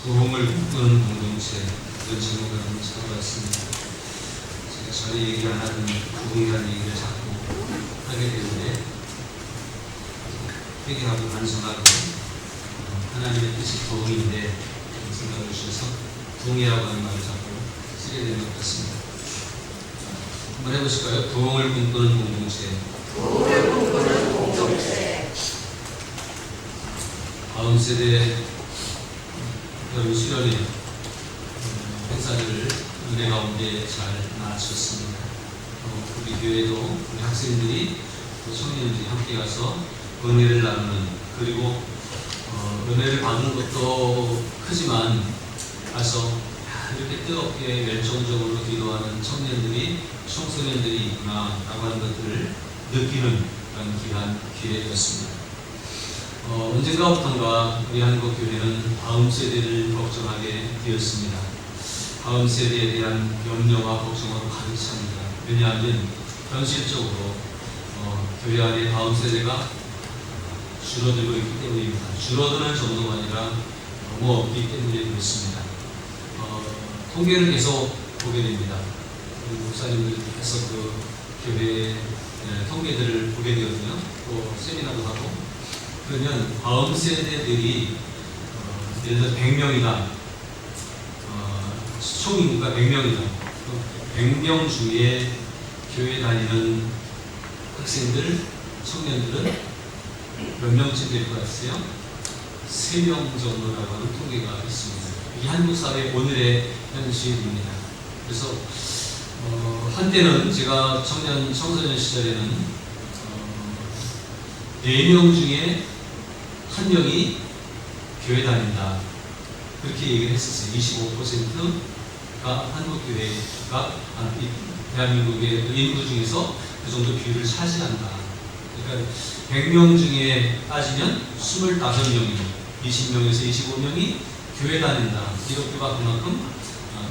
부흥을 꿈꾸는 공동체, 그런 제목을 한번 잡아봤습니다. 제가 전혀 얘기 안 하는 부흥이라는 얘기를 자꾸 하게 되는데, 회개하고 반성하고 하나님의 뜻이 부흥인데 그런 생각을 주셔서 부흥이라고 하는 말을 자꾸 쓰게 되는 것 같습니다. 한번 해보실까요? 부흥을 꿈꾸는 공동체. 부흥을 꿈꾸는 공동체. 다음 세대 여름 수련회 행사를 은혜 가운데 잘 마쳤습니다. 우리 교회도 우리 학생들이 또 청년들이 함께 가서 은혜를 나누는, 그리고 은혜를 받는 것도 크지만 가서 이렇게 뜨겁게 열정적으로 기도하는 청년들이, 청소년들이 있구나 라고 하는 것들을 느끼는 그런 귀한 기회였습니다. 언젠가부터인가 우리 한국교회는 다음 세대를 걱정하게 되었습니다. 다음 세대에 대한 염려와 걱정으로 가득 찹니다. 왜냐하면 현실적으로 교회 안에 다음 세대가 줄어들고 있기 때문입니다. 줄어드는 정도가 아니라 너무 없기 때문에 그렇습니다. 통계를 계속 보게 됩니다. 목사님들께서 그 교회 통계들을 보게 되거든요. 또 세미나도 하고. 그러면 다음 세대들이 예를 들어 100명이다. 총 인구가 100명이다. 100명 중에 교회 다니는 학생들, 청년들은 몇 명쯤 될 것 같으세요? 3명 정도라고 하는 통계가 있습니다. 이게 한국 사회 오늘의 현실입니다. 그래서 한때는 제가 청소년 시절에는 4명 중에 1명이 교회 다닌다. 그렇게 얘기를 했었어요. 25%가 한국교회가 대한민국의 인구 중에서 그 정도 비율을 차지한다. 그러니까 100명 중에 따지면 25명이, 20명에서 25명이 교회 다닌다. 기독교가 그만큼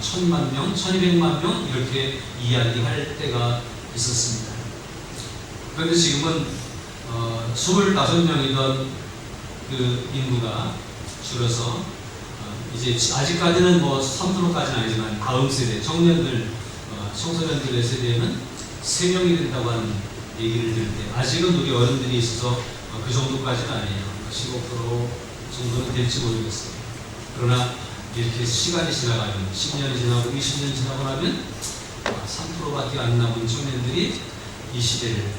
1000만 명, 1200만 명 이렇게 이야기할 때가 있었습니다. 그런데 지금은 25명이던 그 인구가 줄어서 이제 아직까지는 뭐 3%까지는 아니지만 다음 세대, 청년들, 청소년들의 세대에는 3명이 된다고 하는 얘기를 들을 때, 아직은 우리 어른들이 있어서 그 정도까지는 아니에요. 15% 정도는 될지 모르겠어요. 그러나 이렇게 시간이 지나가면, 10년이 지나고 20년 지나고 나면 3%밖에 안 남은 청년들이 이 시대를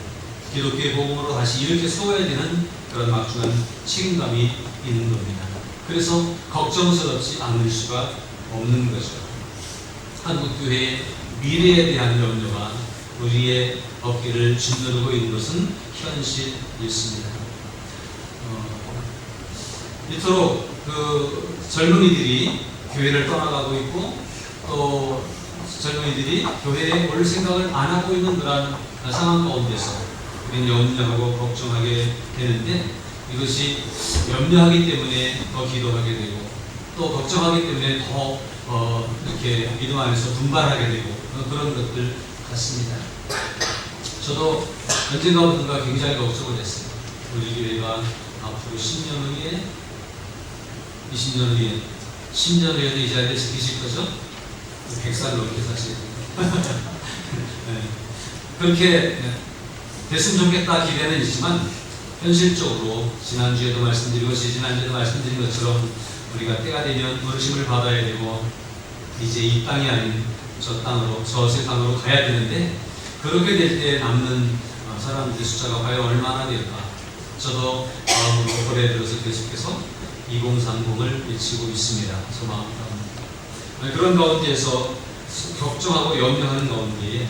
기독교의 복음으로 다시 이렇게 세워야 되는 그런 막중한 책임감이 있는 겁니다. 그래서 걱정스럽지 않을 수가 없는 거죠. 한국교회의 미래에 대한 염려가 우리의 어깨를 짓누르고 있는 것은 현실이었습니다. 이토록 그 젊은이들이 교회를 떠나가고 있고, 또 젊은이들이 교회에 올 생각을 안 하고 있는 그런 상황 가운데서 우리는 염려하고 걱정하게 되는데, 이것이 염려하기 때문에 더 기도하게 되고, 또 걱정하기 때문에 더 이렇게 믿음 안에서 분발하게 되고, 그런 것들 같습니다. 저도 언젠가부터가 굉장히 걱정을 했어요. 우리 교회가 앞으로 10년 후에, 20년 후에, 10년 후에도 이 자리에서 계실 거죠? 100살 넘게 사실. 네. 그렇게 됐으면 좋겠다 기대는 있지만, 현실적으로 지난주에도 말씀드리고 지난주에도 말씀드린 것처럼 우리가 때가 되면 부르심을 받아야 되고, 이제 이 땅이 아닌 저 땅으로, 저 세상으로 가야 되는데, 그렇게 될 때 남는 사람들의 숫자가 과연 얼마나 될까? 저도 마음으로 올해 들어서 계속해서 2030을 외치고 있습니다. 저 마음 가운데. 그런 가운데에서 걱정하고 염려하는 가운데에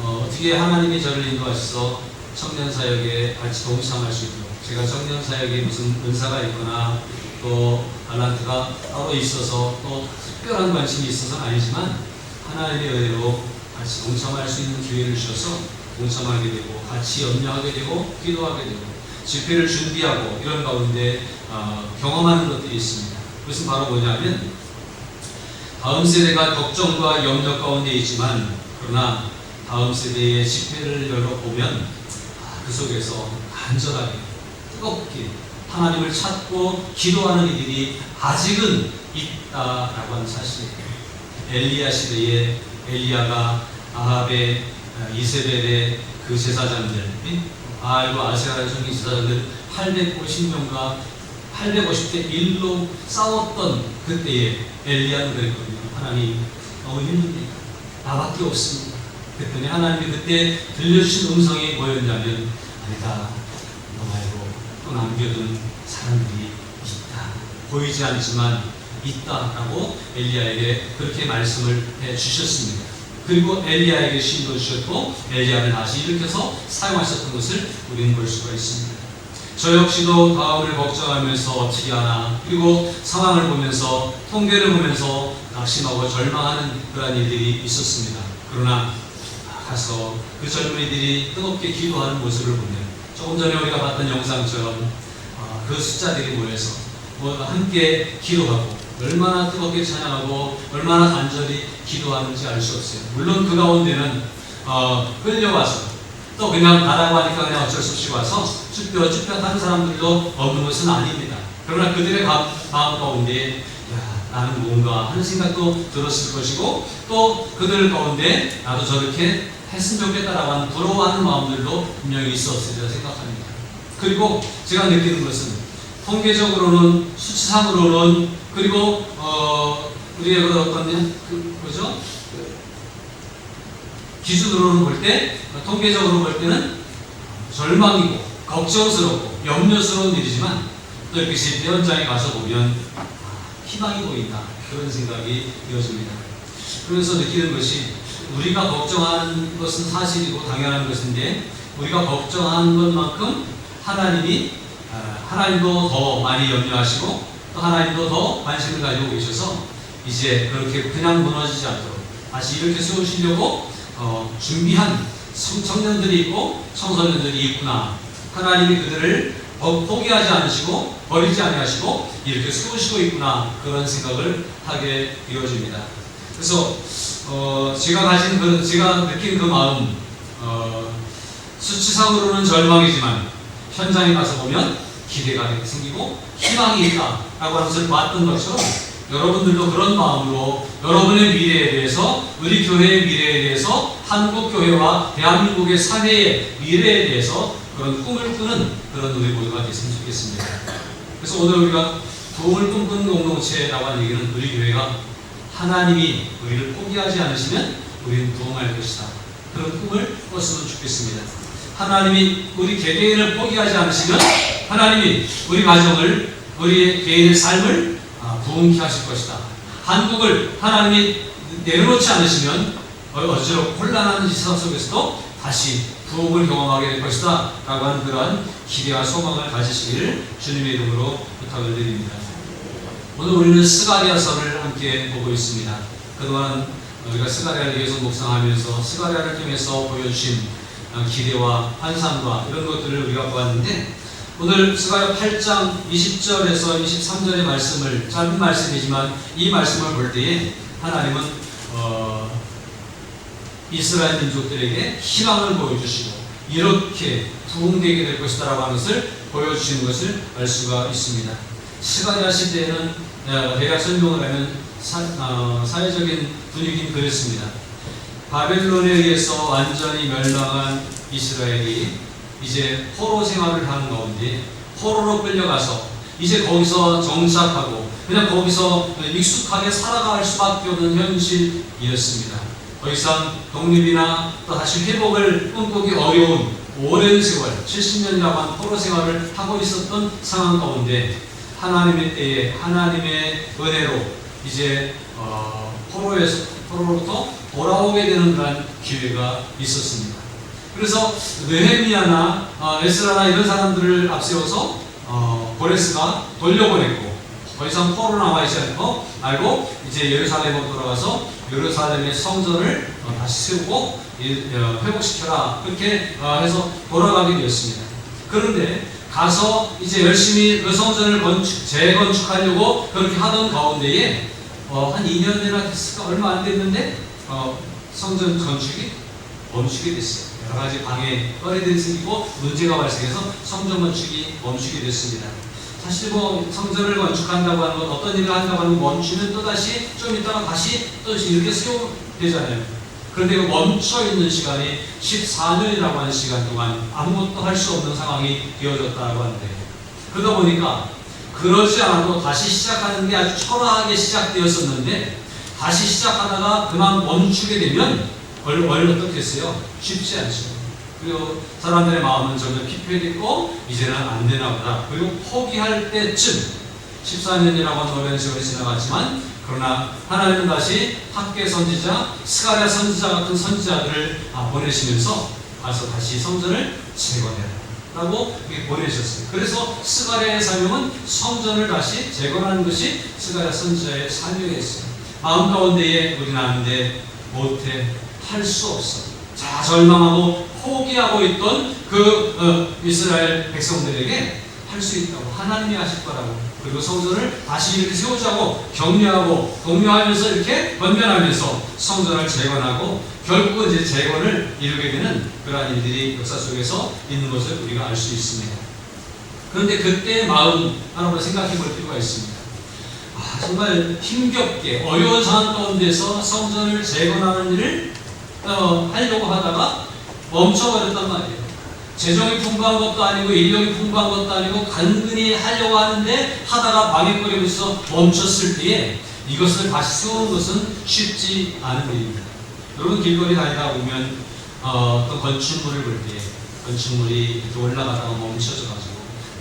어떻게 하나님이 저를 인도하셔서 청년 사역에 같이 동참할 수 있도록, 제가 청년 사역에 무슨 은사가 있거나 또 달란트가 따로 있어서 또 특별한 관심이 있어서는 아니지만, 하나님의 은혜로 같이 동참할 수 있는 기회를 주셔서 동참하게 되고, 같이 염려하게 되고, 기도하게 되고, 집회를 준비하고, 이런 가운데 경험하는 것들이 있습니다. 그것은 바로 뭐냐면, 다음 세대가 걱정과 염려 가운데 있지만, 그러나 다음 세대의 집회를 열어보면 그 속에서 간절하게, 뜨겁게 하나님을 찾고 기도하는 이들이 아직은 있다라고 하는 사실이에요. 엘리야 시대에 엘리야가 아합의 이세벨의 그 제사장들, 아알과 아세라의 종이 제사장들 850명과 850대 1로 싸웠던 그때에 엘리야는 그랬거든요. 하나님 너무 힘듭니다. 나밖에 없습니다. 그랬더니 하나님이 그때 들려주신 음성이 뭐였냐면 아니다. 너 말고 또 남겨둔 사람들이 있다. 보이지 않지만 있다라고 엘리야에게 그렇게 말씀을 해주셨습니다. 그리고 엘리야에게 신도 주셨고 엘리야를 다시 일으켜서 사용하셨던 것을 우리는 볼 수가 있습니다. 저 역시도 다음을 걱정하면서 어떻게 하나, 그리고 상황을 보면서 통계를 보면서 낙심하고 절망하는 그러한 일들이 있었습니다. 그러나 가서 그 젊은이들이 뜨겁게 기도하는 모습을 보면 조금 전에 우리가 봤던 영상처럼 그 숫자들이 모여서 함께 기도하고 얼마나 뜨겁게 찬양하고 얼마나 간절히 기도하는지 알 수 없어요. 물론 그 가운데는 끌려와서 또 그냥 가라고 하니까 그냥 어쩔 수 없이 와서 쭈뼛쭈뼛한 사람들도 없는 것은 아닙니다. 그러나 그들의 마음 가운데 나는 뭔가 하는 생각도 들었을 것이고 또 그들 가운데 나도 저렇게 했으면 좋겠다라고 하는 부러워하는 마음들도 분명히 있었으리라 생각합니다. 그리고 제가 느끼는 것은 통계적으로는 수치상으로는 그리고 우리의 그 어떤 뭐죠? 기준으로는 볼 때 통계적으로 볼 때는 절망이고 걱정스럽고 염려스러운 일이지만 또 이렇게 집회 현장에 가서 보면 희망이 보인다 그런 생각이 되어집니다. 그래서 느끼는 것이 우리가 걱정하는 것은 사실이고 당연한 것인데 우리가 걱정하는 것만큼 하나님도 더 많이 염려하시고 또 하나님도 더 관심을 가지고 계셔서 이제 그렇게 그냥 무너지지 않도록 다시 이렇게 세우시려고 준비한 청년들이 있고 청소년들이 있구나. 하나님이 그들을 포기하지 않으시고 버리지 아니하시고 이렇게 세우시고 있구나. 그런 생각을 하게 되어집니다. 그래서 제가 느낀 그 마음 수치상으로는 절망이지만 현장에 가서 보면 기대가 생기고 희망이 있다라고 하는 것을 봤던 것처럼 여러분들도 그런 마음으로 여러분의 미래에 대해서 우리 교회의 미래에 대해서 한국 교회와 대한민국의 사회의 미래에 대해서 그런 꿈을 꾸는 그런 우리 모두가 됐으면 좋겠습니다. 그래서 오늘 우리가 부흥을 꿈꾸는 공동체라고 하는 얘기는 우리 교회가 하나님이 우리를 포기하지 않으시면 우리는 부흥할 것이다. 그런 꿈을 꿨으면 좋겠습니다. 하나님이 우리 개개인을 포기하지 않으시면 하나님이 우리 가정을 우리 개인의 삶을 부흥케 하실 것이다. 한국을 하나님이 내려놓지 않으시면 어지럽고 혼란한 세상 속에서도 다시 부흥을 경험하게 될 것이다 라고 하는 그러한 기대와 소망을 가지시기를 주님의 이름으로 부탁을 드립니다. 오늘 우리는 스가랴서를 함께 보고 있습니다. 그동안 우리가 스가랴를 계속 묵상하면서 스가랴를 통해서 보여주신 기대와 환상과 이런 것들을 우리가 보았는데 오늘 스가랴 8장 20절에서 23절의 말씀을 짧은 말씀이지만 이 말씀을 볼 때에 하나님은 이스라엘 민족들에게 희망을 보여주시고 이렇게 부흥되게 될 것이다 라고 하는 것을 보여주시는 것을 알 수가 있습니다. 스가랴 시대에는 대략 설명을 하면 사회적인 분위기는 그랬습니다. 바벨론에 의해서 완전히 멸망한 이스라엘이 이제 포로 생활을 하는 가운데 포로로 끌려가서 이제 거기서 정착하고 그냥 거기서 익숙하게 살아갈 수밖에 없는 현실이었습니다. 더 이상 독립이나 또 다시 회복을 꿈꾸기 어려운 오랜 세월 70년이라고 한 포로 생활을 하고 있었던 상황 가운데 하나님의 때에 하나님의 은혜로 이제 포로로부터 돌아오게 되는 그런 기회가 있었습니다. 그래서 느헤미야나 에스라나 이런 사람들을 앞세워서 고레스가 돌려보냈고 더 이상 포로로 남아 있지 않고 이제 예루살렘으로 돌아가서 예루살렘의 성전을 다시 세우고 회복시켜라 그렇게 해서 돌아가게 되었습니다. 그런데 가서 이제 열심히 그 성전을 재건축하려고 그렇게 하던 가운데에 한 2년이나 됐을까 얼마 안 됐는데 성전 건축이 멈추게 됐어요. 여러 가지 방해, 거래들이 생기고 문제가 발생해서 성전 건축이 멈추게 됐습니다. 다시 뭐 성전을 건축한다고 하는 것, 어떤 일을 한다고 하는 것 멈추면 또 다시 좀 있다가 다시 또 이렇게 수용되잖아요. 그런데 그 멈춰 있는 시간이 14년이라고 하는 시간 동안 아무것도 할 수 없는 상황이 되어졌다고 하는데, 그러다 보니까 그러지 않아도 다시 시작하는 게 아주 초라하게 시작되었었는데, 다시 시작하다가 그만 멈추게 되면 원래 어떻겠어요? 쉽지 않죠. 그리고 사람들의 마음은 점점 피폐됐고 이제는 안 되나 보다. 그리고 포기할 때쯤 14년이라고 하는 노래는 세월이 지나갔지만, 그러나 하나님은 다시 학계 선지자, 스가랴 선지자 같은 선지자들을 보내시면서 가서 다시 성전을 재건해라 라고 보내셨어요. 그래서 스가랴의 사명은 성전을 다시 재건하는 것이 스가랴 선지자의 사명이었어요. 마음 가운데에 우리는 아는데 못해, 할 수 없어. 자, 절망하고 포기하고 있던 그 이스라엘 백성들에게 할 수 있다고, 하나님이 하실 거라고, 그리고 성전을 다시 이렇게 세우자고 격려하고 독려하면서 이렇게 권면하면서 성전을 재건하고 결국은 이제 재건을 이루게 되는 그러한 일들이 역사 속에서 있는 것을 우리가 알 수 있습니다. 그런데 그때의 마음 하나만 생각해 볼 필요가 있습니다. 정말 힘겹게 어려운 상황 가운데서 성전을 재건하는 일을 하려고 하다가 멈춰버렸단 말이에요. 재정이 풍부한 것도 아니고 인력이 풍부한 것도 아니고 간근히 하려고 하는데 하다가 방해거리면서 멈췄을 때에 이것을 다시 세우는 것은 쉽지 않은 일입니다. 여러분 길거리 다니다 보면 또 건축물을 볼 때 건축물이 이렇게 올라가다가 멈춰져가지고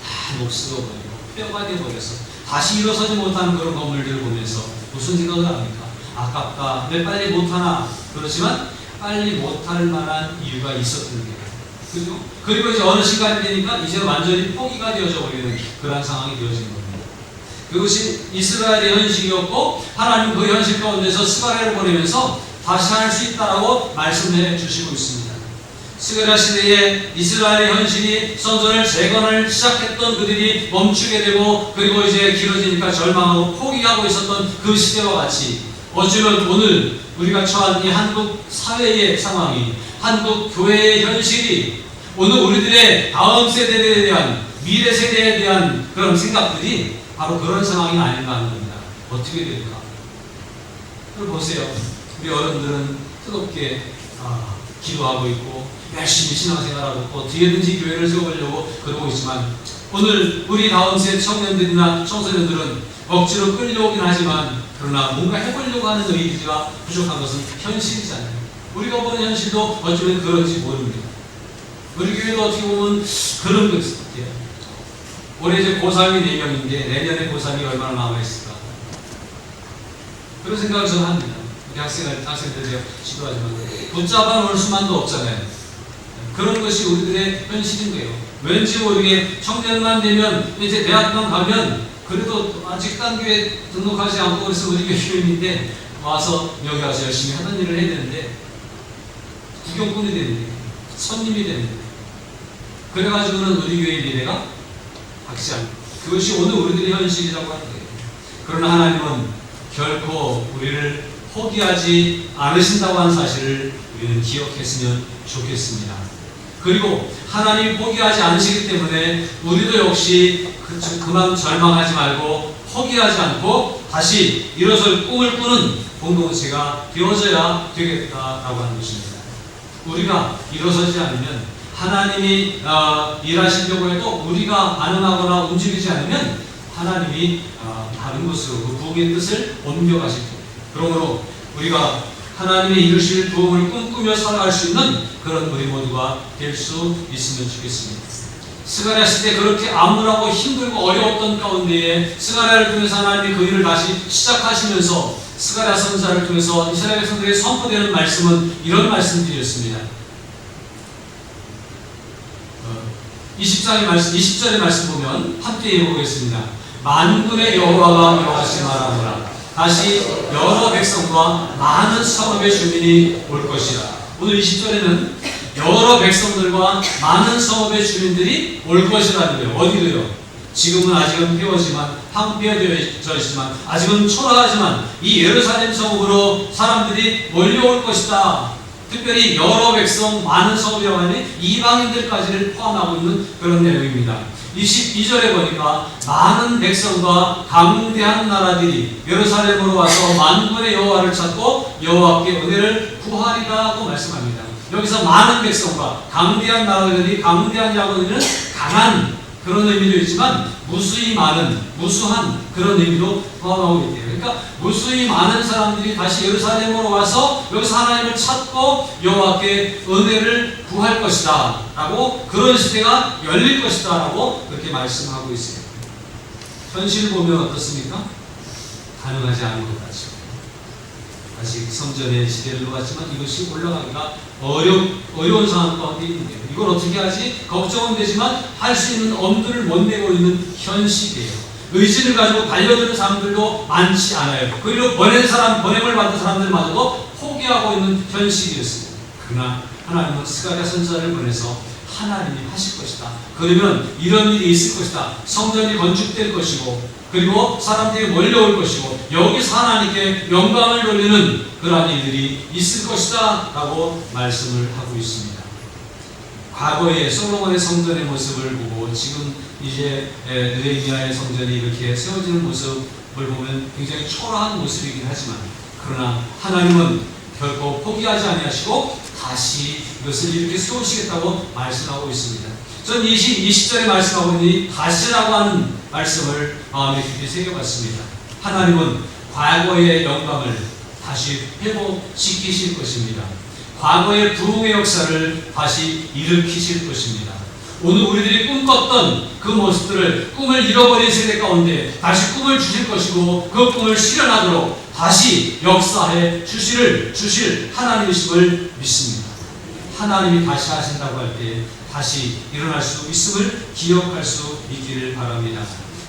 다 녹슬어버리고 뼈가 되어버려서 다시 일어서지 못하는 그런 건물들을 보면서 무슨 생각을 합니까? 아깝다, 왜 빨리 못하나. 그렇지만 빨리 못할 만한 이유가 있었던 거예요. 그죠? 그리고 이제 어느 시간이 되니까 이제 완전히 포기가 되어져 버리는 그런 상황이 되어진 겁니다. 그것이 이스라엘의 현실이었고, 하나님 그 현실 가운데서 스가랴를 보내면서 다시 할 수 있다라고 말씀해 주시고 있습니다. 스가랴 시대에 이스라엘의 현실이 성전을 재건을 시작했던 그들이 멈추게 되고, 그리고 이제 길어지니까 절망하고 포기하고 있었던 그 시대와 같이 어쩌면 오늘 우리가 처한 이 한국 사회의 상황이, 한국 교회의 현실이 오늘 우리들의 다음 세대에 대한, 미래 세대에 대한 그런 생각들이 바로 그런 상황이 아닌가 하는 겁니다. 어떻게 될까? 그걸 보세요. 우리 어른들은 뜨겁게 기도하고 있고 열심히 신앙생활하고 있고 뒤에든지 교회를 세워보려고 그러고 있지만, 오늘 우리 다음 세대 청년들이나 청소년들은 억지로 끌려오긴 하지만 그러나 뭔가 해보려고 하는 의지가 부족한 것은 현실이잖아요. 우리가 보는 현실도 어쩌면 그런지 모릅니다. 우리 교회도 어떻게 보면 그런 것 같아요. 올해 이제 고3이 4명인데 내년에 고3이 얼마나 남아있을까, 그런 생각을 저는 합니다. 우리 학생들 제가 지도하지만 붙잡아 놓을 수만도 없잖아요. 그런 것이 우리들의 현실인 거예요. 왠지 모르게 청년만 되면, 이제 대학만 가면 그래도 아직 딴 교회 등록하지 않고 그래서 우리 교회인데 와서 여기 와서 열심히 하던 일을 해야 되는데 구경꾼이 되는데 손님이 되는데, 그래가지고는 우리 교회의 미래가 밝지 않고, 그것이 오늘 우리들의 현실이라고 하는 거예요. 그러나 하나님은 결코 우리를 포기하지 않으신다고 하는 사실을 우리는 기억했으면 좋겠습니다. 그리고 하나님이 포기하지 않으시기 때문에 우리도 역시 그만 절망하지 말고 포기하지 않고 다시 일어설 꿈을 꾸는 공동체가 되어져야 되겠다라고 하는 것입니다. 우리가 일어서지 않으면, 하나님이 일하시려고 해도 우리가 반응하거나 움직이지 않으면 하나님이 다른 곳으로 그 부흥의 뜻을 옮겨가실 겁니다. 그러므로 우리가 하나님의 이루실 부흥을 꿈꾸며 살아갈 수 있는 그런 우리 모두가 될 수 있으면 좋겠습니다. 스가랴 시대 그렇게 암울하고 힘들고 어려웠던 가운데에 스가랴를 통해서 하나님이 그 일을 다시 시작하시면서 스가랴 선지자를 통해서 이스라엘 백성들에게 선포되는 말씀은 이런 말씀들이었습니다. 20절의 말씀 보면 함께 읽어보겠습니다. 만군의 여호와가 명하시 말하노라. 다시 여러 백성과 많은 성읍의 주민이 올 것이라. 오늘 20절에는 여러 백성들과 많은 성읍의 주민들이 올 것이라는 거예요. 어디로요? 지금은 아직은 황폐되어져 있지만 아직은 초라하지만 이 예루살렘 성읍으로 사람들이 몰려올 것이다. 특별히 여러 백성, 많은 성읍이라고 하니 이방인들까지를 포함하고 있는 그런 내용입니다. 22절에 보니까 많은 백성과 강대한 나라들이 예루살렘으로 와서 만군의 여호와를 찾고 여호와께 은혜를 구하리라고 말씀합니다. 여기서 많은 백성과 강대한 나라들이, 강대한 자고는 강한 그런 의미도 있지만 무수히 많은, 무수한 그런 의미도 포함하고 있대요. 그러니까 무수히 많은 사람들이 다시 예루살렘으로 와서 여기서 하나님을 찾고 여호와께 은혜를 구할 것이다 라고, 그런 시대가 열릴 것이다 라고 그렇게 말씀하고 있어요. 현실 보면 어떻습니까? 가능하지 않은 것 같죠. 아직 성전의 시대를 놓았지만 이것이 올라가기가 어려운 상황 가운데 있는데요. 이걸 어떻게 하지? 걱정은 되지만 할 수 있는 엄두를 못 내고 있는 현실이에요. 의지를 가지고 달려드는 사람들도 많지 않아요. 그리고 보냄을 받은 사람들마저도 포기하고 있는 현실이었습니다. 그러나 하나님은 스가랴 선지자를 보내서 하나님이 하실 것이다. 그러면 이런 일이 있을 것이다. 성전이 건축될 것이고, 그리고 사람들이 몰려올 것이고, 여기서 하나님께 영광을 돌리는 그러한 일들이 있을 것이다 라고 말씀을 하고 있습니다. 과거의 솔로몬의 성전의 모습을 보고 지금 이제 느헤미야의 성전이 이렇게 세워지는 모습을 보면 굉장히 초라한 모습이긴 하지만, 그러나 하나님은 결코 포기하지 아니하시고 다시 이것을 이렇게 세우시겠다고 말씀하고 있습니다. 전 20절에 말씀하고 있는 다시라고 하는 말씀을 마음에 깊이 새겨봤습니다. 하나님은 과거의 영광을 다시 회복시키실 것입니다. 과거의 부흥의 역사를 다시 일으키실 것입니다. 오늘 우리들이 꿈꿨던 그 모습들을, 꿈을 잃어버린 세대 가운데 다시 꿈을 주실 것이고, 그 꿈을 실현하도록 다시 역사해 주실 하나님이심을 믿습니다. 하나님이 다시 하신다고 할 때 다시 일어날 수 있음을 기억할 수 있기를 바랍니다.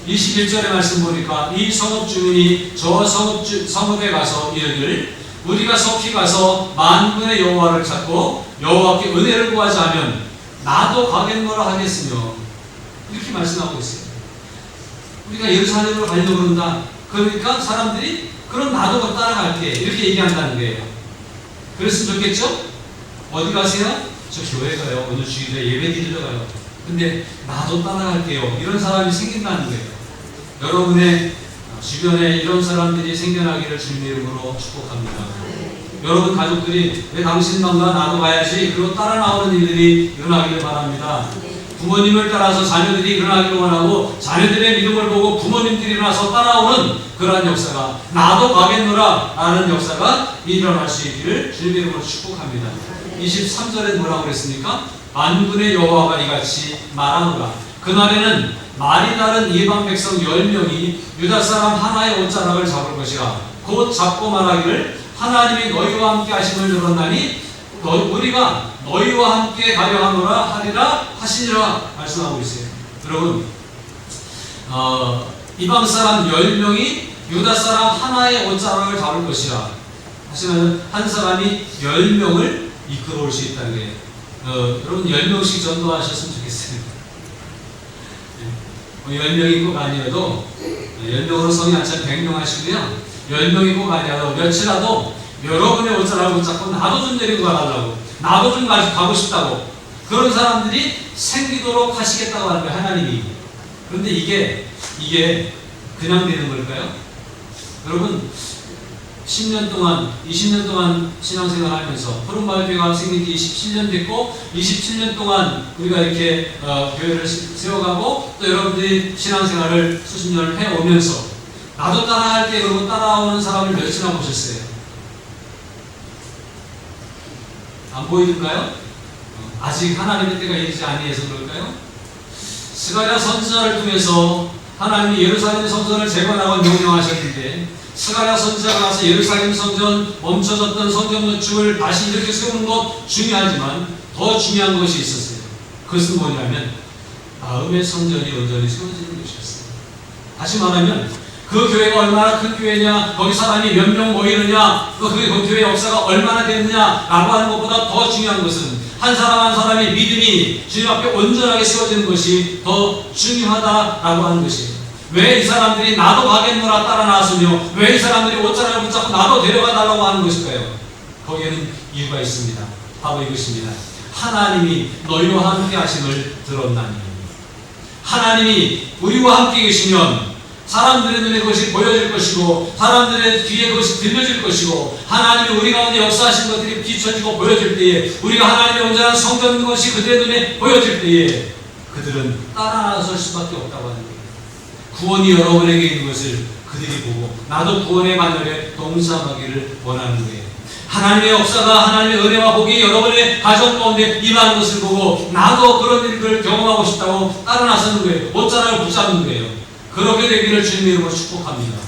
21절의 말씀 보니까 이 성읍 주민이 저 성읍에 가서 이르기를 우리가 속히 가서 만군의 여호와를 찾고 여호와께 은혜를 구하자면 나도 가겠노라 하겠으며, 이렇게 말씀하고 있어요. 우리가 예루살렘으로 가려고 그런다. 그러니까 사람들이 그럼 나도 따라갈게, 이렇게 얘기한다는 거예요. 그랬으면 좋겠죠? 어디 가세요? 저 교회 가요. 오늘 주일에 예배 드리러 가요. 근데 나도 따라갈게요. 이런 사람이 생긴다는 거예요. 여러분의 주변에 이런 사람들이 생겨나기를 주님의 이름으로 축복합니다. 여러분 가족들이 왜 당신만 가? 나도 가야지. 그리고 따라 나오는 일들이 일어나기를 바랍니다. 부모님을 따라서 자녀들이 일어나기를 원하고, 자녀들의 믿음을 보고 부모님들이 일어나서 따라오는 그러한 역사가, 나도 가겠노라 라는 역사가 일어날 수 있기를 주님의 이름으로 축복합니다. 23절에 뭐라고 그랬습니까? 만군의 여호와가 이같이 말하노라. 그날에는 말이 다른 이방 백성 10명이 유다 사람 하나의 옷자락을 잡을 것이라. 곧 잡고 말하기를 하나님이 너희와 함께 하심을 들었나니 우리가 너희와 함께 가려 하노라 하리라 하시니라 말씀하고 있어요. 여러분, 이방 사람 10명이 유다 사람 하나의 옷자락을 잡을 것이라 하시면 한 사람이 10명을 이끌어올 수 있다는 거예요. 여러분 10명씩 전도하셨으면 좋겠어요. 10명이 꼭 아니어도 10명으로 성이 안 차면 100명 하시고요. 10명이 꼭 아니어도 며칠라도 여러분의 옷자락을 붙잡고 나도 좀 데리고 가달라고, 나도 좀 가고 싶다고, 그런 사람들이 생기도록 하시겠다고 하는 거예요, 하나님이. 그런데 이게 그냥 되는 걸까요? 여러분 10년 동안, 20년 동안 신앙생활 하면서 푸른마을교회가 생긴 지 27년 됐고, 27년 동안 우리가 이렇게 교회를 세워가고, 또 여러분들이 신앙생활을 수십 년을 해오면서 나도 따라할게 그러고 따라오는 사람을 몇이나 보셨어요? 안 보이는가요? 아직 하나님의 때가 이르지 아니해서 그럴까요? 스가랴 선지자를 통해서 하나님이 예루살렘 성전을 재건하고 명령하셨는데, 스가랴 선지자가 가서 예루살렘 성전, 멈춰졌던 성전 건축을 다시 이렇게 세우는 것 중요하지만 더 중요한 것이 있었어요. 그것은 뭐냐면 마음의 성전이 온전히 세워지는 것이었어요. 다시 말하면 그 교회가 얼마나 큰 교회냐, 거기 사람이 몇 명 모이느냐, 그 교회의 역사가 얼마나 됐느냐라고 하는 것보다 더 중요한 것은 한 사람 한 사람의 믿음이 주님 앞에 온전하게 세워지는 것이 더 중요하다라고 하는 것이에요. 왜 이 사람들이 나도 가겠노라 따라 나서며, 왜 이 사람들이 옷자락을 붙잡고 나도 데려가 달라고 하는 것일까요? 거기에는 이유가 있습니다. 바로 이것입니다. 하나님이 너희와 함께 하심을 들었나니. 하나님이 우리와 함께 계시면 사람들의 눈에 그것이 보여질 것이고 사람들의 귀에 그것이 들려질 것이고 하나님이 우리 가운데 역사하신 것들이 비춰지고 보여질 때에 우리가 하나님의 온전한 성전 것이 그들의 눈에 보여질 때에 그들은 따라 나설 수밖에 없다고 하는 거예요. 구원이 여러분에게 있는 것을 그들이 보고 나도 구원의 반열에 동참하기를 원하는 거예요. 하나님의 역사가 하나님의 은혜와 복이 여러분의 가정 가운데 임하는 것을 보고 나도 그런 일을 경험하고 싶다고 따라 나서는 거예요. 옷자락을 붙잡는 거예요. 그렇게 되기를 주님의 이름으로 축복합니다.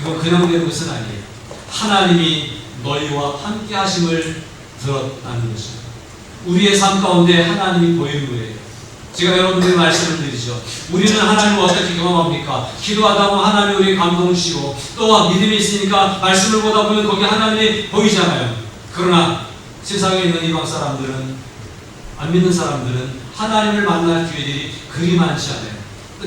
이건 그냥 되는 것은 아니에요. 하나님이 너희와 함께 하심을 들었다는 것입니다. 우리의 삶 가운데 하나님이 보이는 거예요. 제가 여러분들에게 말씀을 드리죠. 우리는 하나님을 어떻게 경험합니까? 기도하다 보면 하나님이 우리에게 감동을 주시고 또 믿음이 있으니까 말씀을 보다 보면 거기에 하나님이 보이잖아요. 그러나 세상에 있는 이방 사람들은, 안 믿는 사람들은 하나님을 만날 기회들이 그리 많지 않아요.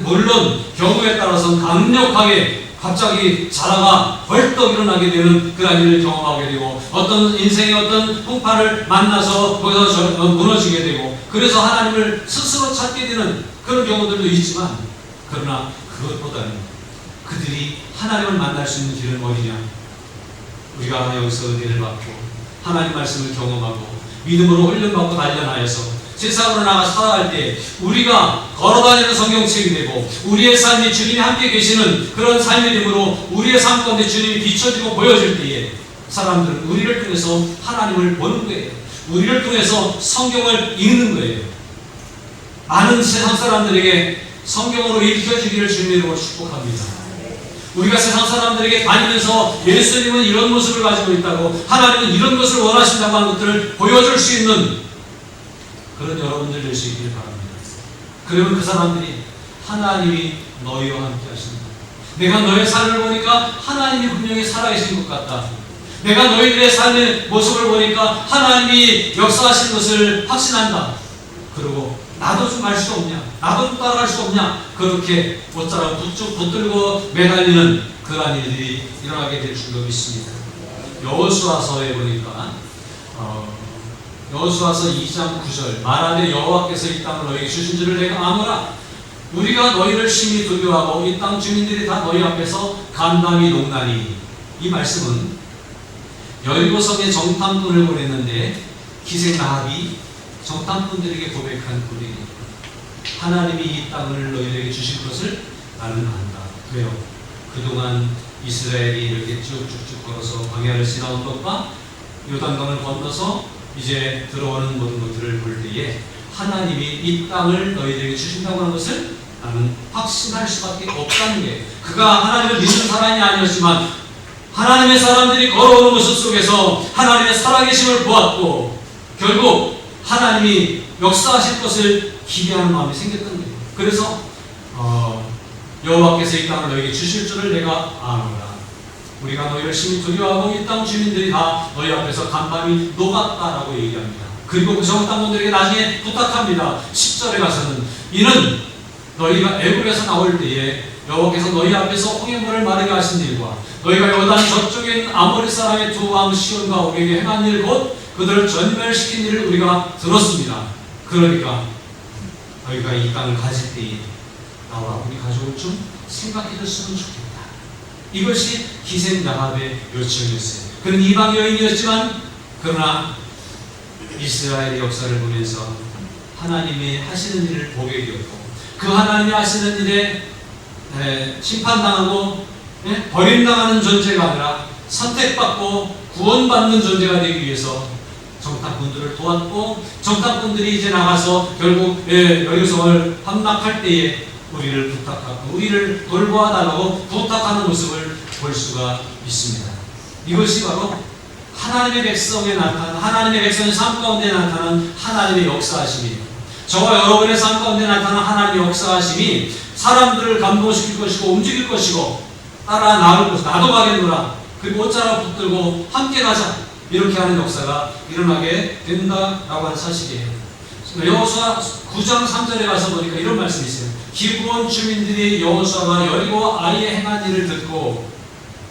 물론 경우에 따라서는 강력하게 갑자기 자라가 벌떡 일어나게 되는 그런 일을 경험하게 되고 어떤 인생의 어떤 풍파를 만나서 거기서 무너지게 되고 그래서 하나님을 스스로 찾게 되는 그런 경우들도 있지만 그러나 그것보다는 그들이 하나님을 만날 수 있는 길은 어디냐? 우리가 여기서 은혜를 받고 하나님 말씀을 경험하고 믿음으로 훈련받고 단련하여서 세상으로 나가 살아갈 때 우리가 걸어다니는 성경책이 되고 우리의 삶이 주님이 함께 계시는 그런 삶이 되므로 우리의 삶 가운데 주님이 비춰지고 보여질 때에 사람들은 우리를 통해서 하나님을 보는 거예요. 우리를 통해서 성경을 읽는 거예요. 많은 세상 사람들에게 성경으로 읽혀지기를 주님의 이름으로 축복합니다. 우리가 세상 사람들에게 다니면서 예수님은 이런 모습을 가지고 있다고 하나님은 이런 것을 원하신다고 하는 것들을 보여줄 수 있는 그런 여러분들 될 수 있기를 바랍니다. 그러면 그 사람들이 하나님이 너희와 함께 하신다. 내가 너의 삶을 보니까 하나님이 분명히 살아계신 것 같다. 내가 너희들의 삶의 모습을 보니까 하나님이 역사하신 것을 확신한다. 그리고 나도 좀 알 수 없냐? 나도 좀 따라갈 수 없냐? 그렇게 옷자락 붙들고 매달리는 그러한 일들이 일어나게 될 줄로 믿습니다. 여호수아서에 보니까 여호수아서 2장 9절 말하되 여호와께서 이 땅을 너희에게 주신 줄을 내가 아노라. 우리가 너희를 심히 두려워하고 이 땅 주민들이 다 너희 앞에서 간담이 농나니. 이 말씀은 여리고성에 정탐꾼을 보냈는데 기생 라합이 정탐꾼들에게 고백한 고백입니다. 하나님이 이 땅을 너희에게 주실 것을 나는 안다. 왜요? 그동안 이스라엘이 이렇게 쭉쭉쭉 걸어서 광야를 지나온 것과 요단강을 건너서 이제 들어오는 모든 것들을 볼 때에 하나님이 이 땅을 너희들에게 주신다고 하는 것을 나는 확신할 수밖에 없다는 게, 그가 하나님을 믿는 사람이 아니었지만 하나님의 사람들이 걸어오는 모습 속에서 하나님의 살아계심을 보았고 결국 하나님이 역사하실 것을 기대하는 마음이 생겼던 거예요. 그래서 여호와께서 이 땅을 너희에게 주실 줄을 내가 아노라. 우리가 너희를 심히 두려워하고 이 땅 주민들이 다 너희 앞에서 간밤이 녹았다라고 얘기합니다. 그리고 그 정탐꾼들에게 나중에 부탁합니다. 10절에 가서는 이는 너희가 애굽에서 나올 때에 여호와께서 너희 앞에서 홍해물을 마르게 하신 일과 너희가 요단 저쪽에 있는 아모리 사람의 두 왕 시온과 옥에게 행한 일 곧 그들을 전멸시킨 일을 우리가 들었습니다. 그러니까 너희가 이 땅을 가질 때에 나와 우리 가족을 좀 생각해 줬으면 좋겠다. 이것이 기생 라합의 요청이었어요. 그는 이방 여인이었지만 그러나 이스라엘의 역사를 보면서 하나님이 하시는 일을 보게 되었고 그 하나님이 하시는 일에 심판당하고 버림당하는 존재가 아니라 선택받고 구원받는 존재가 되기 위해서 정탐꾼들을 도왔고 정탐꾼들이 이제 나가서 결국 여리고성을 함락할 때에 우리를 부탁하고 우리를 돌보아달라고 부탁하는 모습을 볼 수가 있습니다. 이것이 바로 하나님의 백성에 나타나는, 하나님의 백성의 삶 가운데 나타나는 하나님의 역사하심이에요. 저와 여러분의 삶 가운데 나타나는 하나님의 역사하심이 사람들을 감동시킬 것이고 움직일 것이고 따라 나올 것이고 나도 가겠노라. 그리고 옷자락 붙들고 함께 가자. 이렇게 하는 역사가 일어나게 된다라고 하는 사실이에요. 여호수아 9장 3절에 가서 보니까 이런 말씀이 있어요. 기브온 주민들이 여호수아가 여리고 아이의 행한 일을 듣고,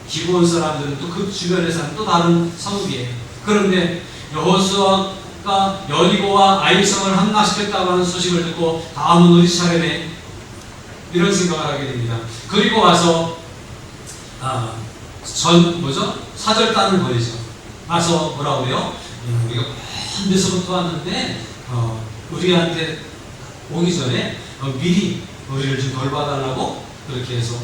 기브온 사람들은 또 그 주변에 사는 또 다른 성읍이에요. 그런데 여호수아 여호수아가 여리고와 아이성을 함락시켰다고 하는 소식을 듣고 다음은 우리 차례네, 이런 생각을 하게 됩니다. 그리고 와서 사절단을 보내죠. 와서 뭐라고 해요? 우리가 먼 데서부터 왔는데 우리한테 오기 전에 미리 우리를 좀 돌봐달라고 그렇게 해서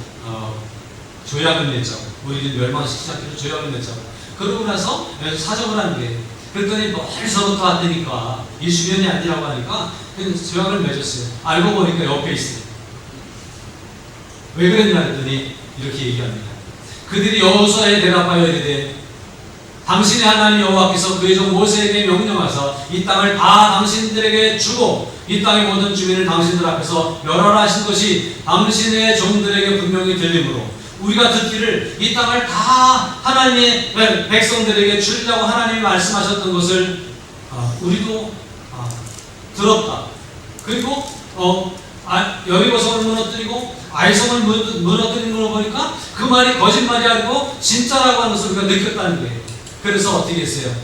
조약을 맺자고, 우리를 멸망시키지 않기로 조약을 맺자고. 그러고 나서 사정을 한 게, 그랬더니 멀리서부터 왔다니까 이 주변이 아니라고 하니까 조약을 맺었어요. 알고 보니까 옆에 있어요. 왜 그랬냐 했더니 이렇게 얘기합니다. 그들이 여호수아에 대답하여 이르되 당신의 하나님 여호와께서 그의 종 모세에게 명령하사 이 땅을 다 당신들에게 주고 이 땅의 모든 주민을 당신들 앞에서 멸하라 하신 것이 당신의 종들에게 분명히 들리므로 우리가 듣기를 이 땅을 다 하나님의 백성들에게 주려고 하나님이 말씀하셨던 것을 우리도 들었다. 그리고 여리고성을 무너뜨리고 아이성을 무너뜨리는 걸 보니까 그 말이 거짓말이 아니고 진짜라고 하는 것을 우리가 느꼈다는 거예요. 그래서 어떻게 했어요?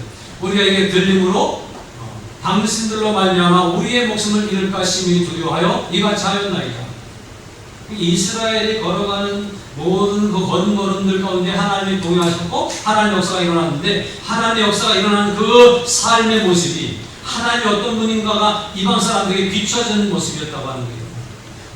우리가 이게 들림으로 당신들로 말미암아 우리의 목숨을 잃을까 심히 두려워하여 이같이 하였나이다. 이스라엘이 걸어가는 모든 그 걸음들 가운데 하나님이 동행하셨고 하나님의 역사가 일어났는데, 하나님의 역사가 일어나는 그 삶의 모습이 하나님이 어떤 분인가가 이방 사람들에게 비춰지는 모습이었다고 하는 거예요.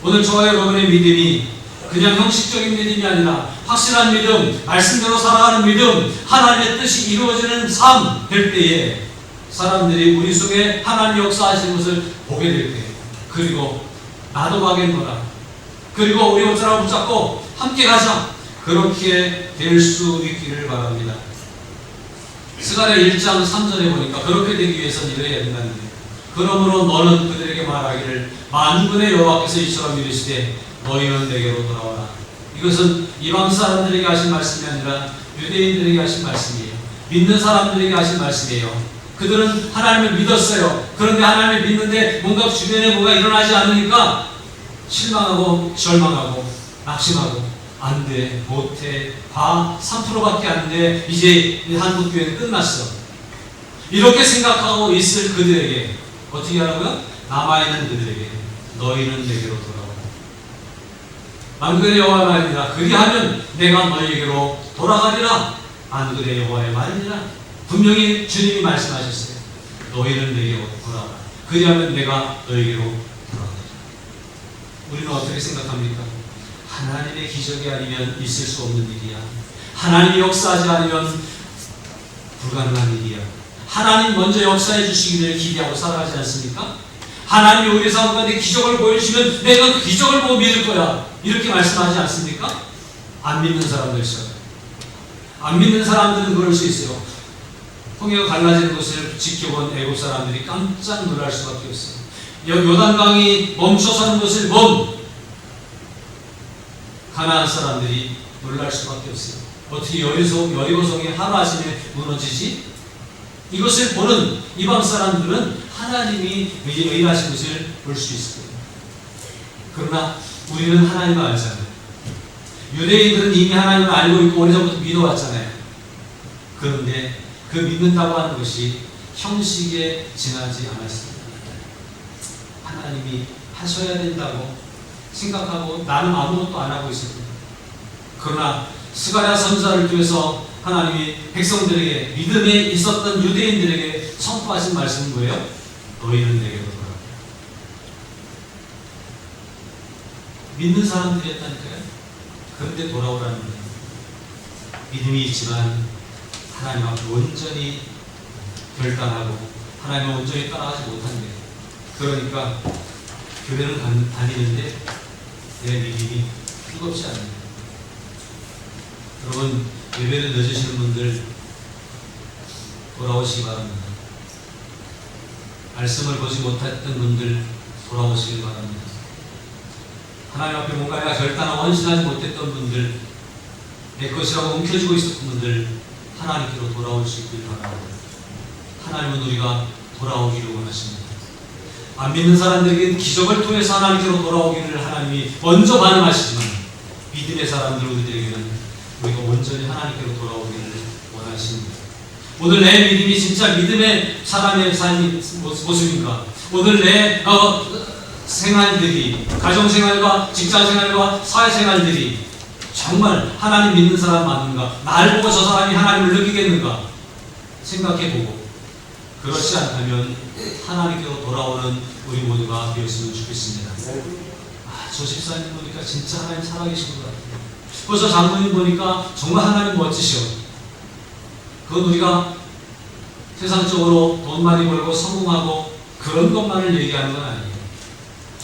오늘 저와 여러분의 믿음이 그냥 형식적인 믿음이 아니라 확실한 믿음, 말씀대로 살아가는 믿음, 하나님의 뜻이 이루어지는 삶 될 때에 사람들이 우리 속에 하나님 역사하시는 것을 보게 될 때에, 그리고 나도 가겠노라, 그리고 우리 옷자락을 붙잡고 함께 가자, 그렇게 될 수 있기를 바랍니다. 스가랴 1장 3절에 보니까 그렇게 되기 위해서는 이래야 된다는 거예요. 그러므로 너는 그들에게 말하기를 만군의 여호와께서 이처럼 이르시되 너희는 내게로 돌아오라. 이것은 이방 사람들에게 하신 말씀이 아니라 유대인들에게 하신 말씀이에요. 믿는 사람들에게 하신 말씀이에요. 그들은 하나님을 믿었어요. 그런데 하나님을 믿는데 뭔가 주변에 뭐가 일어나지 않으니까 실망하고 절망하고 낙심하고 안 돼, 못해, 3%밖에 안 돼, 이제 한국 교회는 끝났어, 이렇게 생각하고 있을 그들에게 어떻게 하라고요? 남아있는 그들에게 너희는 내게로 돌아오라. 만군의 여호와의 말이니라. 그리하면 내가 너희에게로 돌아가리라. 만군의 여호와의 말이니라. 분명히 주님이 말씀하셨어요. 너희는 내게로 돌아오라. 그리하면 내가 너희에게로 돌아가리라. 우리는 어떻게 생각합니까? 하나님의 기적이 아니면 있을 수 없는 일이야. 하나님이 역사하지 않으면 불가능한 일이야. 하나님 먼저 역사해 주시기를 기대하고 살아가지 않습니까? 하나님이 우리 삶 가운데 기적을 보여주시면 내가 그 기적을 보고 믿을 거야, 이렇게 말씀하지 않습니까? 안 믿는 사람도 있어요. 안 믿는 사람들은 그럴 수 있어요. 홍해가 갈라지는 것을 지켜본 애국 사람들이 깜짝 놀랄 수밖에 없어요. 요단강이 멈춰서는 것을 본 가나안 사람들이 놀랄 수밖에 없어요. 어떻게 여리고성이 하루아침에 무너지지? 이것을 보는 이방 사람들은 하나님이 일하신 것을 볼 수 있을 거예요. 그러나 우리는 하나님을 알잖아요. 유대인들은 이미 하나님을 알고 있고 오래전부터 믿어왔잖아요. 그런데 그 믿는다고 하는 것이 형식에 지나지 않았습니다. 하나님이 하셔야 된다고 생각하고 나는 아무것도 안 하고 있었거든요. 그러나 스가랴 선지자를 통해서 하나님이 백성들에게, 믿음에 있었던 유대인들에게 선포하신 말씀은 뭐예요? 너희는 내게로 돌아오라. 믿는 사람들이었다니까요. 그런데 돌아오라는 거예요. 믿음이 있지만 하나님 앞에 온전히 결단하고 하나님을 온전히 따라가지 못한 거예요. 그러니까 교회를 다니는데 내 믿음이 뜨겁지 않아요. 여러분, 예배를 늦으시는 분들 돌아오시기 바랍니다. 말씀을 보지 못했던 분들 돌아오시기 바랍니다. 하나님 앞에 뭔가 내가 결단하고 헌신하지 못했던 분들, 내 것이라고 움켜쥐고 있었던 분들 하나님께로 돌아올 수 있길 바랍니다. 하나님은 우리가 돌아오기를 원하십니다. 안 믿는 사람들에게는 기적을 통해서 하나님께로 돌아오기를 하나님이 먼저 반응하시지만, 믿음의 사람들 우리들에게는 우리가 온전히 하나님께로 돌아오기를 원하십니다. 오늘 내 믿음이 진짜 믿음의 사람의 삶의 모습인가? 오늘 내 생활들이, 가정생활과 직장생활과 사회생활들이 정말 하나님 믿는 사람 맞는가? 날 보고 저 사람이 하나님을 느끼겠는가? 생각해보고, 그렇지 않다면 하나님께로 돌아오는 우리 모두가 되었으면 좋겠습니다. 저 집사님 보니까 진짜 하나님 살아계신 것 같아요. 저 장로님 보니까 정말 하나님 멋지셔. 그건 우리가 세상적으로 돈 많이 벌고 성공하고 그런 것만을 얘기하는 건 아니에요.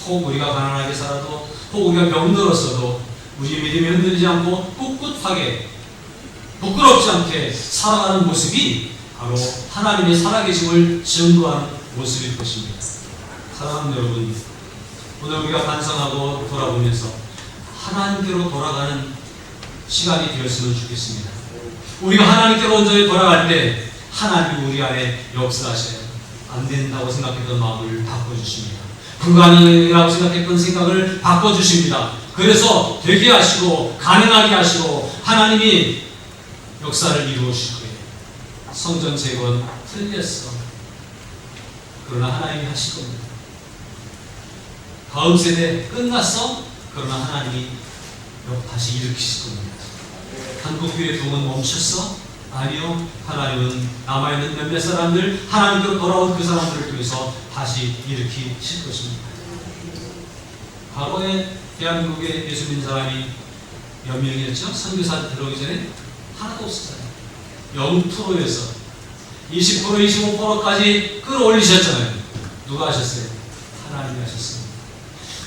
혹 우리가 가난하게 살아도, 혹 우리가 병들었어도 우리의 믿음이 흔들리지 않고 꿋꿋하게 부끄럽지 않게 살아가는 모습이 바로 하나님의 살아계심을 증거하는 모습일 것입니다. 사랑하는 여러분, 오늘 우리가 반성하고 돌아보면서 하나님께로 돌아가는 시간이 되었으면 좋겠습니다. 우리가 하나님께로 온전히 돌아갈 때 하나님이 우리 안에 역사하셔요. 안 된다고 생각했던 마음을 바꿔주십니다. 불가능이라고 생각했던 생각을 바꿔주십니다. 그래서 되게 하시고 가능하게 하시고 하나님이 역사를 이루어 주실 거예요. 성전 재건 틀렸어. 그러나 하나님이 하실 겁니다. 다음 세대 끝났어? 그러나 하나님이 다시 일으키실 겁니다. 한국교회 부흥은 멈췄어? 아니요. 하나님은 남아있는 몇몇 사람들, 하나님께로 돌아온 그 사람들을 통해서 다시 일으키실 것입니다. 과거에 대한민국에 예수 믿는 사람이 몇 명이었죠? 선교사 들어오기 전에 하나도 없었잖아요. 0%에서 20%, 25%까지 끌어올리셨잖아요. 누가 하셨어요? 하나님이 하셨습니다.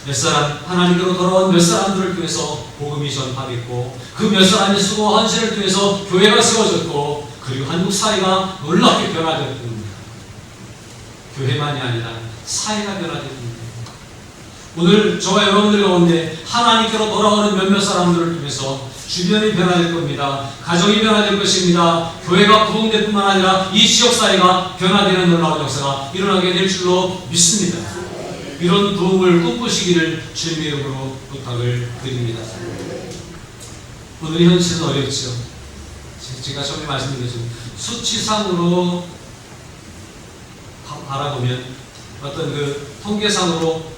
몇 사람, 하나님께로 돌아온 몇 사람들을 통해서 복음이 전파됐고, 그 몇 사람의 수고 헌신을 통해서 교회가 세워졌고, 그리고 한국 사회가 놀랍게 변화되었습니다. 교회만이 아니라 사회가 변화되었습니다. 오늘 저와 여러분들 가운데 하나님께로 돌아오는 몇몇 사람들을 통해서 주변이 변화될 겁니다. 가정이 변화될 것입니다. 교회가 부흥될 뿐만 아니라 이 지역 사회가 변화되는 놀라운 역사가 일어나게 될 줄로 믿습니다. 이런 부흥을 꿈꾸시기를 주님의 이름으로 부탁을 드립니다. 오늘 현실은 어렵죠. 제가 처음에 말씀드린 것처럼 수치상으로 바라보면, 어떤 그 통계상으로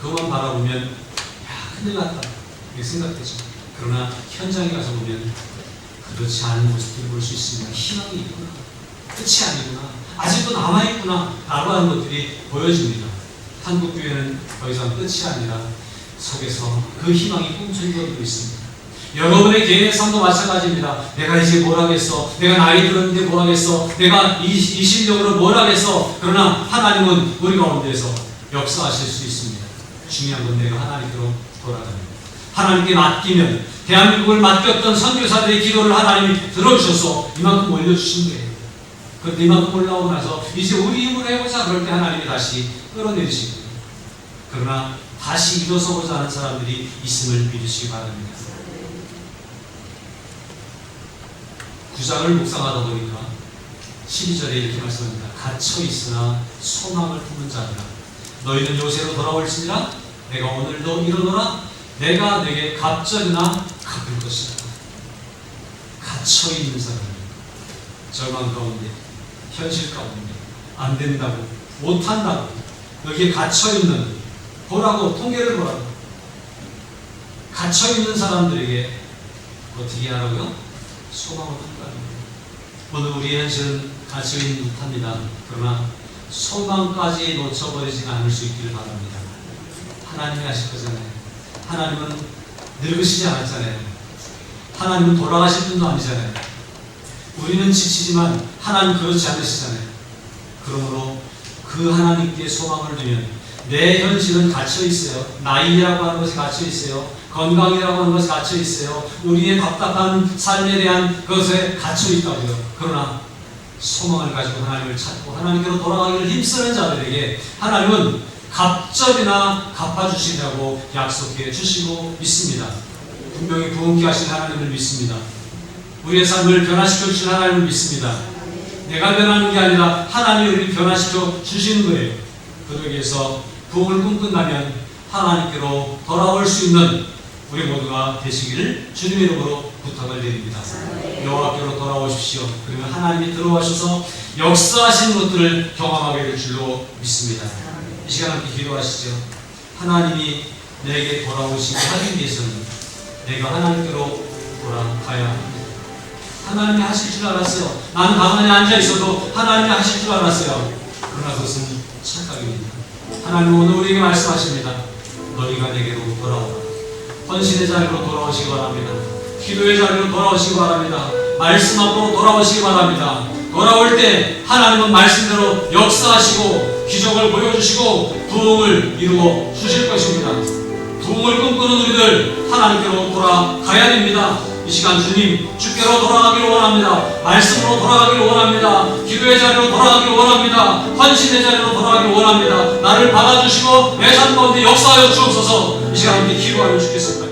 그것만 바라보면 큰일 났다 이렇게 생각되죠. 그러나 현장에 가서 보면 그렇지 않은 모습들을 볼 수 있습니다. 희망이 있구나, 끝이 아니구나, 아직도 남아있구나 라고 하는 것들이 보여집니다. 한국교회는 더 이상 끝이 아니라 속에서 그 희망이 꿈틀거리고 있습니다. 여러분의 개인의 삶도 마찬가지입니다. 내가 이제 뭘 하겠어? 내가 나이 들었는데 뭘 하겠어? 내가 이 실력으로 뭘 하겠어? 그러나 하나님은 우리 가운데서 역사하실 수 있습니다. 중요한 건 내가 하나님께로 돌아갑니다. 하나님께 맡기면, 대한민국을 맡겼던 선교사들의 기도를 하나님이 들어주셔서 이만큼 올려주신 거예요. 그런데 이만큼 올라오고 나서 이제 우리 힘으로 해보자 그럴 때 하나님이 다시 끌어내리시고, 그러나 다시 일어서고자 하는 사람들이 있음을 믿으시기 바랍니다. 9장을 묵상하다 보니까 12절에 이렇게 말씀합니다. 갇혀있으나 소망을 품은 자들아, 너희는 요새로 돌아올지니라. 내가 오늘도 이르노라. 내가 내게 갑절이나 갚을 것이다. 갇혀있는 사람, 절망 가운데, 현실 가운데 안 된다고, 못한다고, 여기에 갇혀있는, 보라고, 통계를 보라고, 갇혀있는 사람들에게 어떻게 하라고요? 소망을 품다는 거예요. 오늘 우리의 현실은 갇혀있는 듯합니다. 그러나 소망까지 놓쳐버리지 않을 수 있기를 바랍니다. 하나님이 하실 거잖아요. 하나님은 늙으시지 않았잖아요. 하나님은 돌아가실 분도 아니잖아요. 우리는 지치지만 하나님 그렇지 않으시잖아요. 그러므로 그 하나님께 소망을 두면, 내 현실은 갇혀있어요. 나이라고 하는 것이 갇혀있어요. 건강이라고 하는 것이 갇혀있어요. 우리의 답답한 삶에 대한 것에 갇혀있다고요. 그러나 소망을 가지고 하나님을 찾고 하나님께로 돌아가기를 힘쓰는 자들에게 하나님은 갑절이나 갚아주시라고 약속해 주시고 있습니다. 분명히 부흥케 하신 하나님을 믿습니다. 우리의 삶을 변화시켜 주신 하나님을 믿습니다. 내가 변하는 게 아니라 하나님이 우리를 변화시켜 주시는 거예요. 그러기 위해서 부흥을 꿈꾼다면 하나님께로 돌아올 수 있는 우리 모두가 되시기를 주님의 이름으로 부탁을 드립니다. 여호와께로 돌아오십시오. 그러면 하나님이 들어와셔서 역사하시는 것들을 경험하게 될 줄로 믿습니다. 이 시간 함께 기도하시죠. 하나님이 내게 돌아오시게 하기 위해서는 내가 하나님께로 돌아가야 합니다. 하나님이 하실 줄 알았어요. 나는 가만히 앉아 있어도 하나님이 하실 줄 알았어요. 그러나 그것은 착각입니다. 하나님 오늘 우리에게 말씀하십니다. 너희가 내게로 돌아오라. 헌신의 자리로 돌아오시기 바랍니다. 기도의 자리로 돌아오시기 바랍니다. 말씀 앞으로 돌아오시기 바랍니다. 돌아올 때 하나님은 말씀대로 역사하시고 기적을 보여주시고 부흥을 이루어 주실 것입니다. 부흥을 꿈꾸는 우리들 하나님께로 돌아가야 됩니다. 이 시간 주님 주께로 돌아가기를 원합니다. 말씀으로 돌아가기를 원합니다. 기도의 자리로 돌아가기를 원합니다. 헌신의 자리로 돌아가기를 원합니다. 나를 받아주시고 내 삶 가운데 역사하여 주옵소서. 이 시간 함께 기도하여 주겠습니다.